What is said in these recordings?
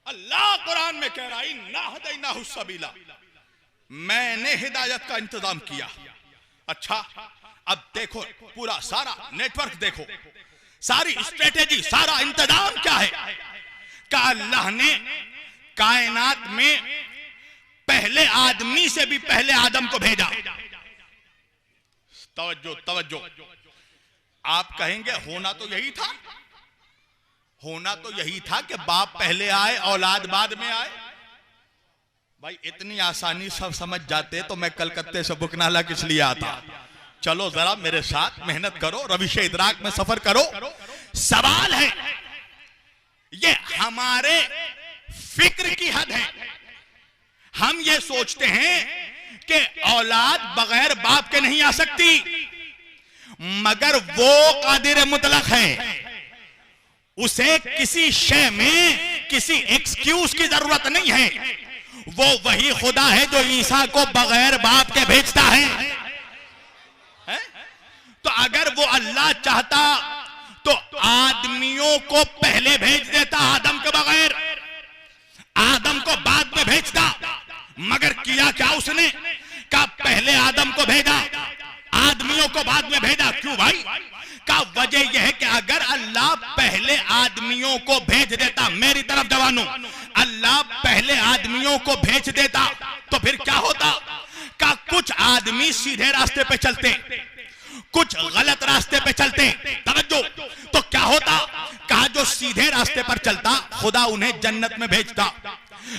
अल्लाह कुरान में कह रहा है इन्ना हदैनाहु सबीला, मैंने हिदायत का इंतजाम किया। अच्छा, अब देखो पूरा सारा नेटवर्क देखो, सारी स्ट्रेटेजी, सारा इंतजाम क्या है कि अल्लाह ने कायनात में पहले आदमी से भी पहले आदम को भेजा। तवज्जो तवज्जो, आप कहेंगे होना तो यही था, होना तो यही था कि बाप पहले आए औलाद बाद में आए। भाई इतनी आसानी सब समझ जाते तो मैं कलकत्ते से बुकनाला किस लिए आता। चलो जरा मेरे साथ मेहनत करो, रविश इदराक में सफर करो। सवाल है, ये हमारे फिक्र की हद है। हम ये सोचते हैं कि औलाद बगैर बाप के नहीं आ सकती, मगर वो कादिर मुतलक है, उसे किसी शय में किसी एक्सक्यूज की जरूरत नहीं है। वो वही खुदा है जो ईसा को बगैर बाप के भेजता है? तो अगर वो अल्लाह चाहता तो आदमियों को पहले भेज देता आदम के बगैर, आदम को बाद में भेजता। मगर किया क्या उसने? का पहले आदम को भेजा, आदमियों को बाद में भेजा। क्यों भाई? का वजह यह है कि अगर अल्लाह पहले आदमियों को भेज देता, मेरी तरफ जवानों, अल्लाह पहले आदमियों को भेज देता तो फिर क्या होता? का कुछ आदमी सीधे रास्ते पे चलते, कुछ गलत रास्ते पे चलते। तवज्जो, तो क्या होता? कहा जो सीधे रास्ते पर चलता खुदा उन्हें जन्नत में भेजता,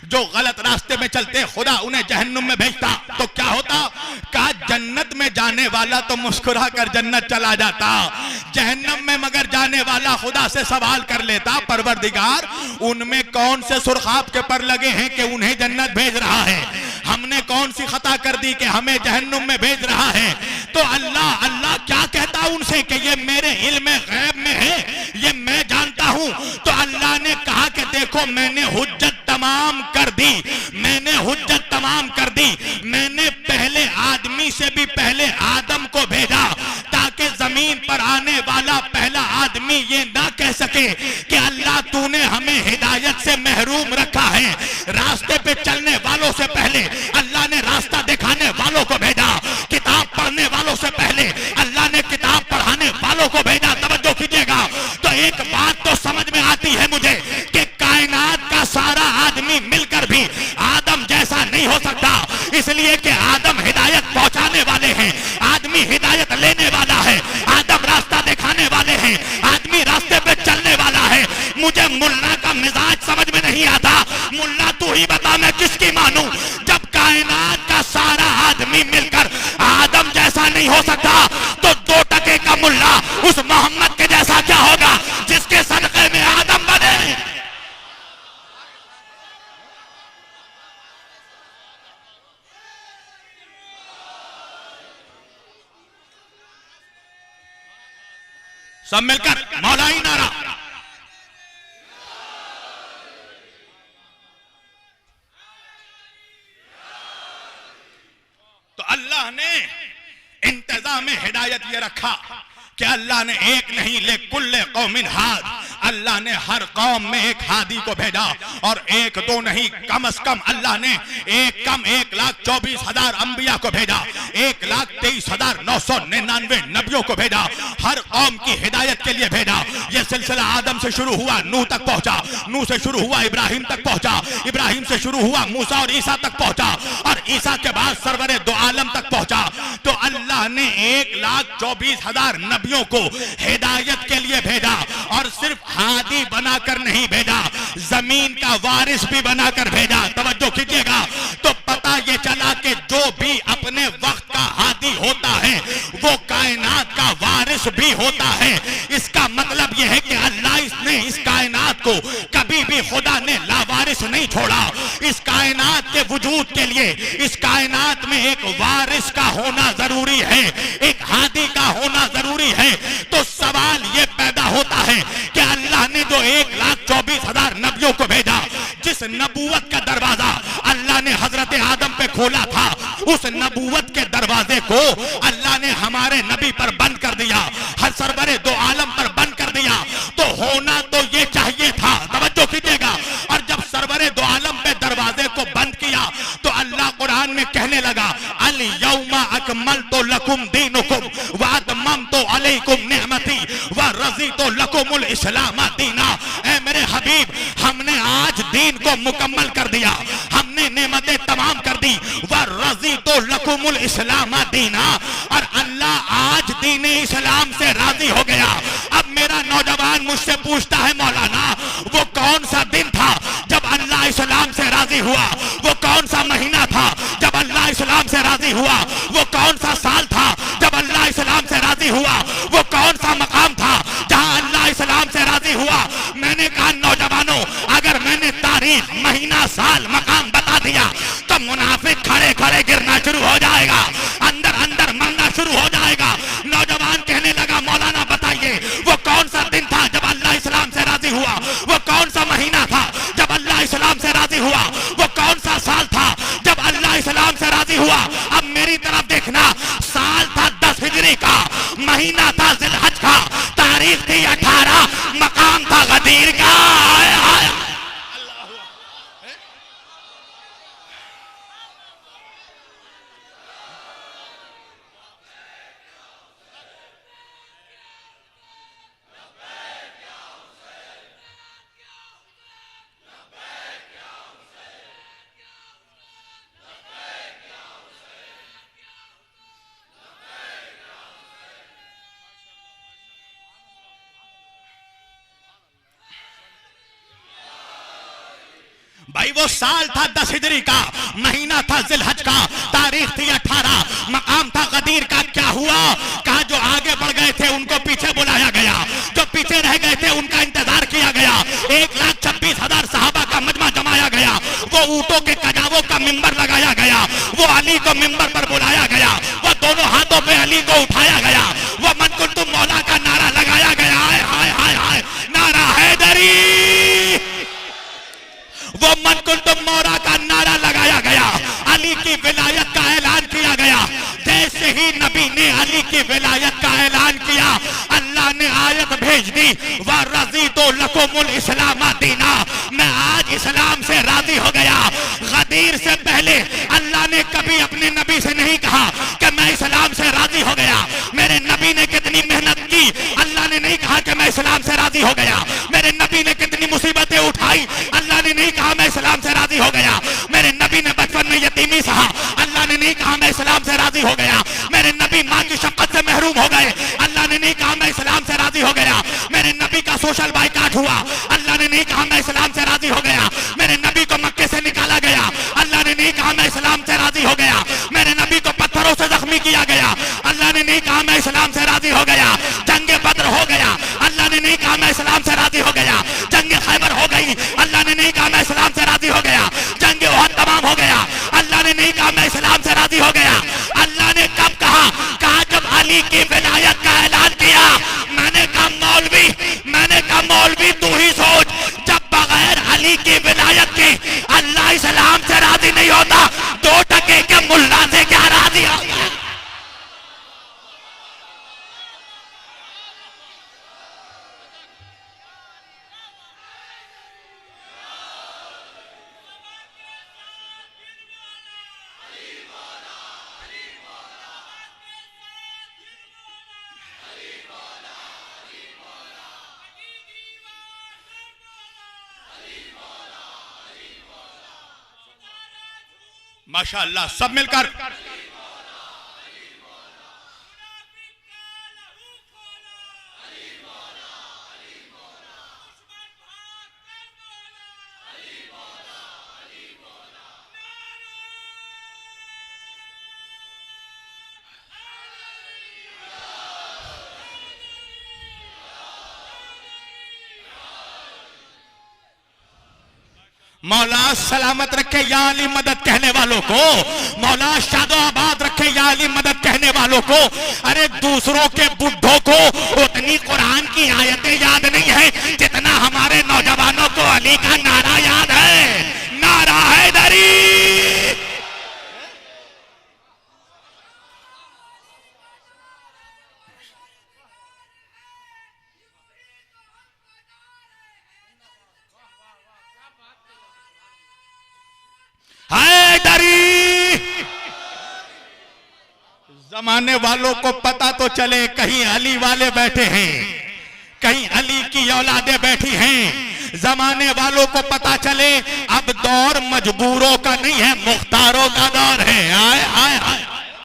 जो गलत रास्ते में चलते खुदा उन्हें जहन्नुम में भेजता। तो क्या होता? कहा जन्नत में जाने वाला तो मुस्कुरा कर जन्नत चला जाता, जहन्नम में मगर जाने वाला खुदा से सवाल कर लेता, परवरदिगार उनमें कौन से सुरखाब के पर लगे हैं कि उन्हें जन्नत भेज रहा है? हमने कौन सी खता कर दी कि हमें जहन्नुम में भेज रहा है? तो अल्लाह क्या कहता उनसे कि ये मेरे इल्म गैब में है, ये मैं जानता हूं। तो अल्लाह ने कहा कि देखो मैंने हुज्जत तमाम कर दी, मैंने हुज्जत तमाम कर दी। मैंने पहले आदमी से भी पहले आदम को भेजा ताकि जमीन पर आने वाला पहला आदमी ये ना कह सके कि अल्लाह तूने हमें हिदायत से महरूम रखा है। रास्ते पे चलने वालों से पहले अल्लाह ने रास्ता दिखाने वालों को भेजा, किताब पढ़ने वालों से पहले अल्लाह ने किताब पढ़ाने वालों को भेजा। तवज्जो कीजिएगा। तो एक बात तो समझ में आती है मुझे कि कायनात का सारा आदमी मिलकर भी आदम जैसा नहीं हो सकता, इसलिए कि आदम हिदायत पहुंचाने वाले हैं, आदमी हिदायत लेने वाला है, आदम रास्ता दिखाने वाले हैं, आदमी रास्ते पे चलने वाला है। मुझे मुल्ला का मिजाज समझ में नहीं आता। मुल्ला तू ही बता मैं किसकी मानूं? जब कायनात का सारा आदमी मिलकर आदम जैसा नहीं हो सकता तो 2 टके का मुल्ला उस मोहम्मद के जैसा क्या होगा जिसके सदके में आदम बने? सब मिलकर मौलाई नारा। तो अल्लाह ने इंतजाम में हिदायत ये रखा कि अल्लाह ने एक नहीं ले कुल्ले कौमिन हाद, अल्लाह ने हर कौम में एक हादी को भेजा। और एक दो नहीं, कम से कम अल्लाह ने 1,24,000 अंबिया को भेजा, 1,23,999 नबियों को भेजा, हर कौम की हिदायत के लिए भेजा। यह सिलसिला आदम से शुरू हुआ, नूह तक पहुंचा, नूह से शुरू हुआ इब्राहिम तक पहुंचा, इब्राहिम से शुरू हुआ मूसा और ईसा तक पहुंचा, और ईसा के बाद सरवरे दो आलम तक पहुंचा। तो अल्लाह ने 1,24,000 नबियों को हिदायत के लिए भेजा, और सिर्फ हादी बनाकर नहीं भेजा, जमीन का वारिस भी बनाकर भेजा। तवज्जो कीजिएगा। तो पता ये चला कि जो भी अपने वक्त का हादी होता है वो कायनात का वारिस भी होता है। इसका मतलब यह है कि अल्लाह ने इस कायनात को कभी भी खुदा ने लावारिस नहीं छोड़ा। इस कायनात के वजूद के लिए इस कायनात में एक वारिस का होना जरूरी है, एक हादी का होना जरूरी है। तो सवाल ये पैदा होता है कि अल्लाह ने जो 1,24,000 नबियों को भेजा, जिस नबूवत का दरवाजा अल्लाह ने हजरत आदम पे खोला था, उस नबूवत के दरवाजे को अल्लाह ने हमारे नबी पर बंद कर दिया, हर सरवरे दो आलम पर बंद कर दिया। तो होना तो ये चाहिए था, तवज्जो कीजिएगा। और जब सरवरे बड़े दो आलम पे दरवाजे को बंद किया तो अल्लाह कुरान में कहने लगा अल यौमा अकमलतु लकुम दीनुकुम व अतममतु अलैकुम निअमती व रज़ीतु लकुमुल इस्लाम दीना। ऐ मेरे हबीब, हमने आज दीन को मुकम्मल कर दिया, हमने नेमतें तमाम कर दी। व रज़ीतु लकुमुल इस्लाम दीना, और अल्लाह आज दीन इस्लाम से राजी हो गया। अब मेरा नौजवान मुझसे पूछता है मौलाना वो कौन सा दिन था जब अल्लाह इस्लाम से राजी हुआ, वो कौन सा महीना था जब अल्लाह इस्लाम से राजी हुआ, वो कौन सा साल था जब अल्लाह इस्लाम से राजी हुआ, वो कौन सा मकाम था जहां अल्लाह इस्लाम से राजी हुआ। मैंने कहा नौजवानों, अगर मैंने तारीख, महीना, साल, मकाम बता दिया तो मुनाफिक खड़े खड़े गिरना शुरू हो जाएगा, अंदर अंदर मरना शुरू हो जाएगा। नौजवान कहने लगा मौलाना बताइए वो कौन सा दिन था जब अल्लाह इस्लाम से राजी हुआ, वो कौन सा महीना था जब अल्लाह इस्लाम से राजी हुआ, वो कौन सा साल था जब अल्लाह इस्लाम से राजी हुआ। अब मेरी तरफ देखना, साल था 10 हिजरी का, महीना था जिलहज का, तारीख थी 18, मकाम था गदीर का। भाई वो साल था 10 हिजरी का, महीना था जिलहज का, तारीख थी 18, मकाम था गदीर का। क्या हुआ? कहा जो आगे बढ़ गए थे उनको पीछे बुलाया गया, जो पीछे रह गए थे उनका इंतजार किया गया। 1,26,000 सहाबा का मजमा जमाया गया, वो ऊंटों के कजावों का मिंबर लगाया गया, वो अली को मिंबर पर बुलाया गया, वो दोनों हाथों पे अली को उठाया गया, वो मन कुंतु मौला का नारा लगाया गया। हाय हाय हाय हाय, नारा हैदरी, वो मन कुंतु मौला का नारा लगाया गया, अली की विलायत का ऐलान किया गया। जैसे ही नबी ने अली की विलायत का ऐलान किया, अल्लाह ने आयत भेज दी व रज़ीतु लकुमुल इस्लाम दीना, मैं आज इस्लाम से राजी हो गया। गदीर से पहले अल्लाह ने कभी अपने नबी से नहीं कहा कि मैं इस्लाम से राजी हो गया। मेरे नबी ने कितनी मेहनत की, अल्लाह ने नहीं कहा कि मैं इस्लाम से राजी हो गया। मेरे नबी ने कितनी मुसीबतें उठाई, अल्लाह ने नहीं कहा मैं इस्लाम से राजी हो गया। मेरे नबी ने बचपन में यतीमी सहा, अल्लाह ने नहीं कहा मैं इस्लाम से राजी हो गया। मेरे नबी माँ की शफ़क़त से महरूम हो गए, अल्लाह ने नहीं कहा मैं इस्लाम से राजी हो गया। मेरे नबी का सोशल बाइकाट हुआ, अल्लाह ने नहीं कहा मैं इस्लाम से राजी हो गया। मेरे नबी को मक्के से निकाला गया, अल्लाह ने नहीं कहा मैं इस्लाम से राजी हो गया। मेरे नबी को पत्थरों से जख्मी किया गया, अल्लाह ने नहीं कहा मैं इस्लाम से राजी हो गया। जंगे बद्र हो गया, अल्लाह ने नहीं कहा मैं इस्लाम से राजी हो गया। जंगे खैबर हो गई, अल्लाह ने नहीं कहा मैं इस्लाम से राजी हो गया। जंगे ओहद तमाम हो गया, अल्लाह ने नहीं कहा मैं इस्लाम से राजी हो गया। अल्लाह ने कब कहा? कहा जब अली की विलायत का ऐलान किया। मैंने कहा मौलवी तू ही सोच, जब बगैर अली की विलायत के अल्लाह इस्लाम से राजी नहीं होता, 2 टके के मुल्ला से क्या राजी होगा? माशाअल्लाह, सब मिलकर मौला सलामत रखे या अली मदद कहने वालों को, मौला शादो आबाद रखे या अली मदद कहने वालों को। अरे दूसरों के बुढ़ों को उतनी कुरान की आयतें याद नहीं है जितना हमारे नौजवानों को अली का नारा याद है, नारा हैदरी। जमाने वालों को पता तो चले कहीं अली वाले बैठे हैं, कहीं अली की औलादे बैठी हैं। जमाने वालों को पता चले अब दौर मजबूरों का नहीं है, मुख्तारों का दौर है। आए आए आए